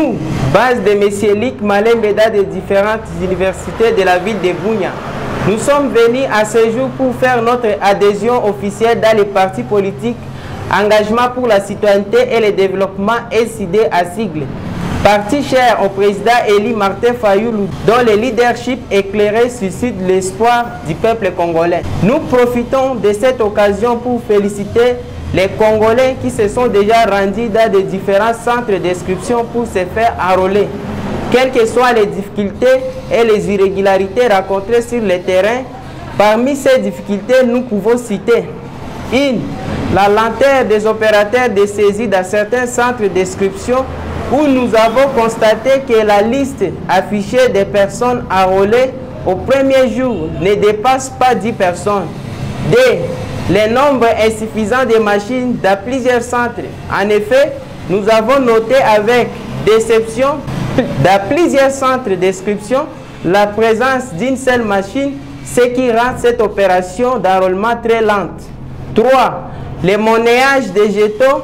Nous, base de M. Lick Malembeda des différentes universités de la ville de Bunia, nous sommes venus à ce jour pour faire notre adhésion officielle dans les partis politiques Engagement pour la citoyenneté et le développement SID à sigle. Parti cher au président Élie Martin Fayoulou, dont le leadership éclairé suscite l'espoir du peuple congolais. Nous profitons de cette occasion pour féliciter les Congolais qui se sont déjà rendus dans de différents centres d'inscription pour se faire enrôler. Quelles que soient les difficultés et les irrégularités rencontrées sur le terrain, parmi ces difficultés, nous pouvons citer 1. La lenteur des opérateurs de saisie dans certains centres d'inscription où nous avons constaté que la liste affichée des personnes enrôlées au premier jour ne dépasse pas 10 personnes. 2. Le nombre insuffisant de machines dans plusieurs centres. En effet, nous avons noté avec déception dans plusieurs centres d'inscription la présence d'une seule machine, ce qui rend cette opération d'enrôlement très lente. 3. Le monnayage des jetons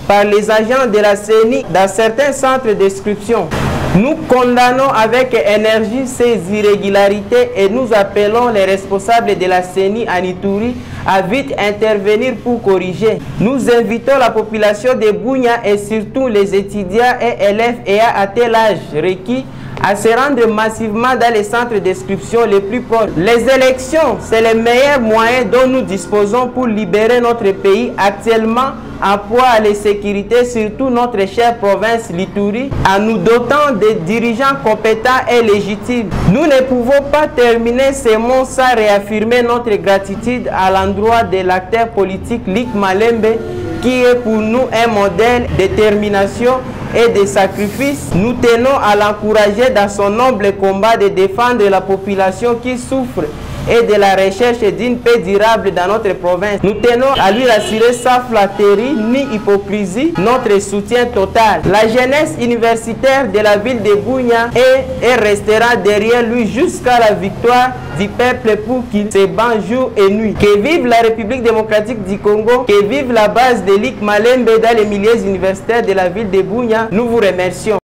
par les agents de la CENI dans certains centres d'inscription. Nous condamnons avec énergie ces irrégularités et nous appelons les responsables de la CENI à Ituri à vite intervenir pour corriger. Nous invitons la population de Bunia et surtout les étudiants et élèves ayant atteint l'âge requis à se rendre massivement dans les centres d'inscription les plus proches. Les élections, c'est le meilleur moyen dont nous disposons pour libérer notre pays actuellement en proie à l'insécurité, surtout notre chère province l'Ituri, en nous dotant de dirigeants compétents et légitimes. Nous ne pouvons pas terminer ces mots sans réaffirmer notre gratitude à l'endroit de l'acteur politique Lick Malembe, qui est pour nous un modèle de détermination et de sacrifice. Nous tenons à l'encourager dans son noble combat de défendre la population qui souffre et de la recherche d'une paix durable dans notre province. Nous tenons à lui assurer sans flatterie ni hypocrisie notre soutien total. La jeunesse universitaire de la ville de Bunia est et restera derrière lui jusqu'à la victoire du peuple pour qu'il se bat jour et nuit. Que vive la République démocratique du Congo, que vive la base de Lick Malembe dans les milieux universitaires de la ville de Bunia. Nous vous remercions.